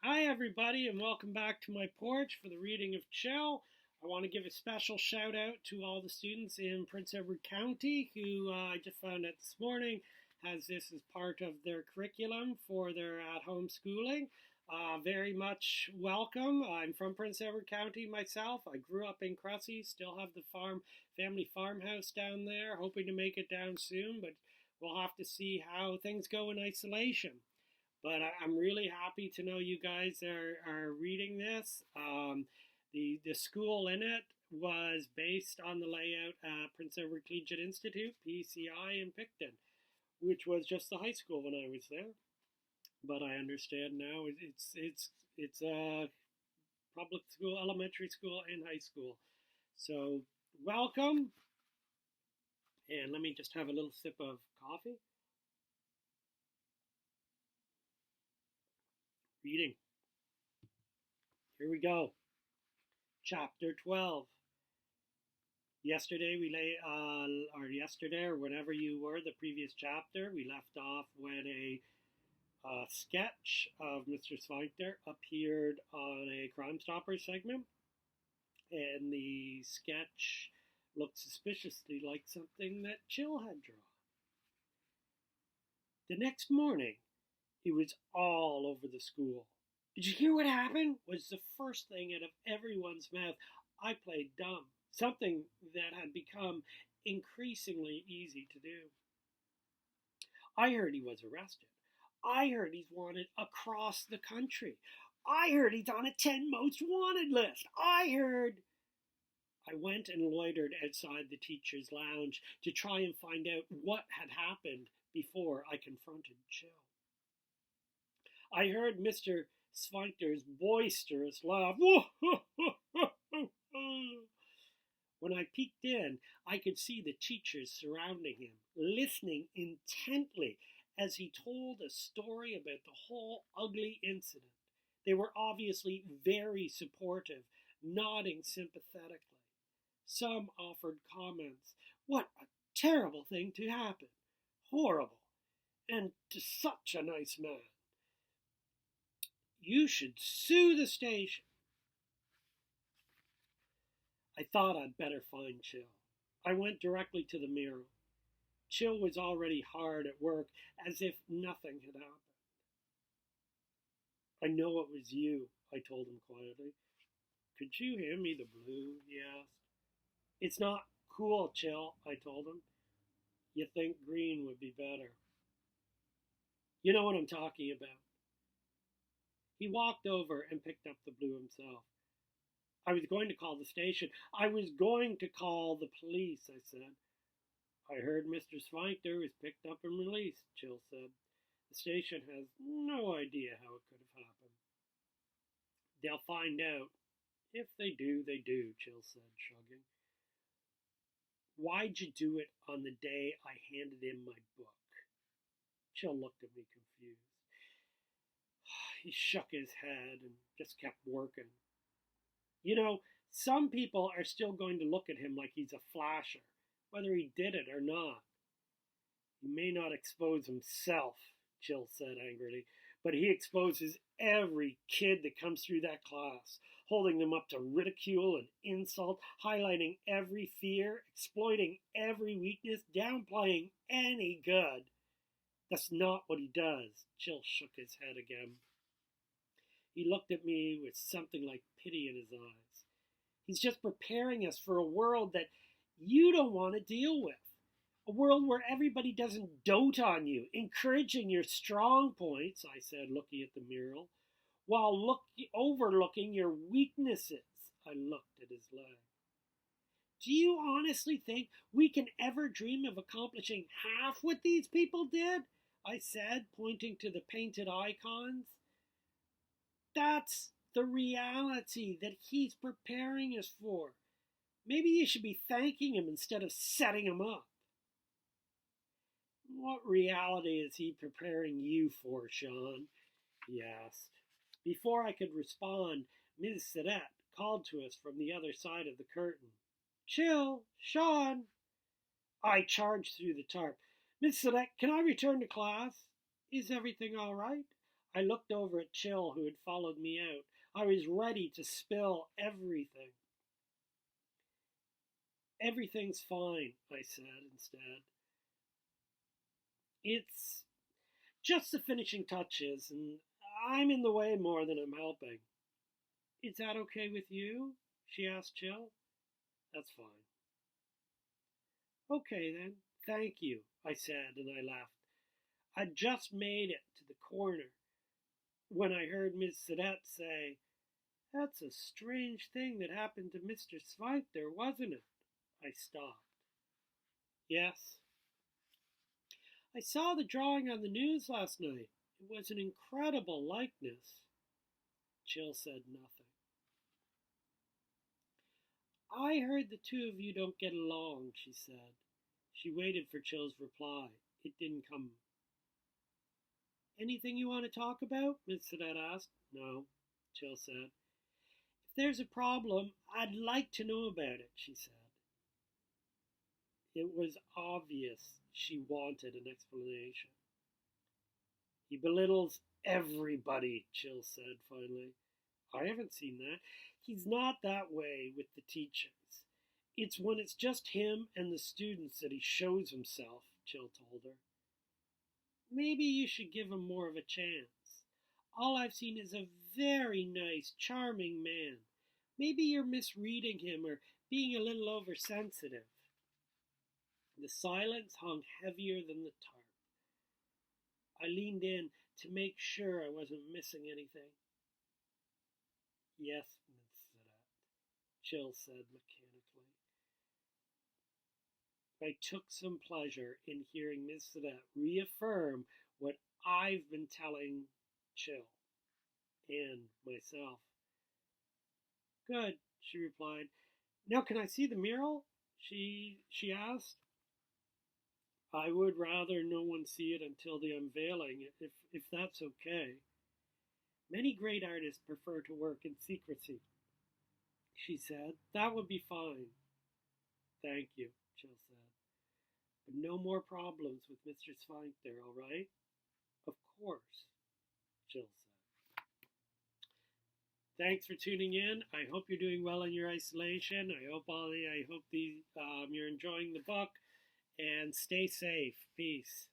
Hi, everybody, and welcome back to my porch for the reading of Chill. I want to give a special shout out to all the students in Prince Edward County who I just found out this morning has this as part of their curriculum for their at home schooling. Very much welcome. I'm from Prince Edward County myself. I grew up in Cressy, still have the family farmhouse down there, hoping to make it down soon, but we'll have to see how things go in isolation. But I'm really happy to know you guys are reading this. The school in it was based on the layout at Prince Edward Collegiate Institute, PCI, in Picton, which was just the high school when I was there. But I understand now it's a public school, elementary school, and high school. So welcome, and let me just have a little sip of coffee. Reading. Here we go. Chapter 12. Yesterday or whenever you were, the previous chapter, we left off when a sketch of Mr. Sphincter appeared on a Crime Stoppers segment, and the sketch looked suspiciously like something that Chill had drawn. The next morning, it was all over the school. "Did you hear what happened?" was the first thing out of everyone's mouth. I played dumb, something that had become increasingly easy to do. I heard he was arrested. I heard he's wanted across the country. I heard he's on a 10 most wanted list. I went and loitered outside the teacher's lounge to try and find out what had happened before I confronted Chill. I heard Mr. Sphincter's boisterous laugh. When I peeked in, I could see the teachers surrounding him, listening intently as he told a story about the whole ugly incident. They were obviously very supportive, nodding sympathetically. Some offered comments. What a terrible thing to happen. Horrible. And to such a nice man. You should sue the station. I thought I'd better find Chill. I went directly to the mural. Chill was already hard at work, as if nothing had happened. "I know it was you," I told him quietly. "Could you hand me the blue?" he asked. "It's not cool, Chill," I told him. "You think green would be better." "You know what I'm talking about." He walked over and picked up the blue himself. "I was going to call the station. I was going to call the police," I said. "I heard Mr. Sphincter was picked up and released," Chill said. "The station has no idea how it could have happened." "They'll find out. If they do, they do," Chill said, shrugging. "Why'd you do it on the day I handed in my book?" Chill looked at me confused. He shook his head and just kept working. "You know, some people are still going to look at him like he's a flasher, whether he did it or not." "He may not expose himself," Chill said angrily, "but he exposes every kid that comes through that class, holding them up to ridicule and insult, highlighting every fear, exploiting every weakness, downplaying any good. That's not what he does." Chill shook his head again. He looked at me with something like pity in his eyes. "He's just preparing us for a world that you don't want to deal with. A world where everybody doesn't dote on you, encouraging your strong points," I said, looking at the mural, "while overlooking your weaknesses." I looked at his leg. "Do you honestly think we can ever dream of accomplishing half what these people did?" I said, pointing to the painted icons. "That's the reality that he's preparing us for. Maybe you should be thanking him instead of setting him up." "What reality is he preparing you for, Sean?" he asked. Before I could respond, Ms. Sedette called to us from the other side of the curtain. "Chill, Sean." I charged through the tarp. "Miss Sedette, can I return to class?" "Is everything all right?" I looked over at Chill, who had followed me out. I was ready to spill everything. Everything's fine, I said instead. It's just the finishing touches, and I'm in the way more than I'm helping. Is that okay with you? She asked Chill. That's fine. Okay then, thank you, I said, and I laughed. I'd just made it to the corner when I heard Miss Sedette say, "That's a strange thing that happened to Mr. Sphincter, wasn't it?" I stopped. Yes. I saw the drawing on the news last night. It was an incredible likeness. Chill said nothing. I heard the two of you don't get along, she said. She waited for Chill's reply. It didn't come. Anything you want to talk about? Miss Sedette asked. No, Chill said. If there's a problem, I'd like to know about it, she said. It was obvious she wanted an explanation. He belittles everybody, Chill said finally. I haven't seen that. He's not that way with the teachers. It's when it's just him and the students that he shows himself, Chill told her. Maybe you should give him more of a chance. All I've seen is a very nice, charming man. Maybe you're misreading him or being a little oversensitive. The silence hung heavier than the tarp. I leaned in to make sure I wasn't missing anything. Yes, Miss Sedette, Chill said mechanically. I took some pleasure in hearing Miss Sedette reaffirm what I've been telling Chill and myself. Good, she replied. Now can I see the mural? She asked. I would rather no one see it until the unveiling, if that's okay. Many great artists prefer to work in secrecy, she said. That would be fine. Thank you, Chill said. But no more problems with Mr. Sphincter, all right? Of course, Chill said. Thanks for tuning in. I hope you're doing well in your isolation. I hope you're enjoying the book, and stay safe. Peace.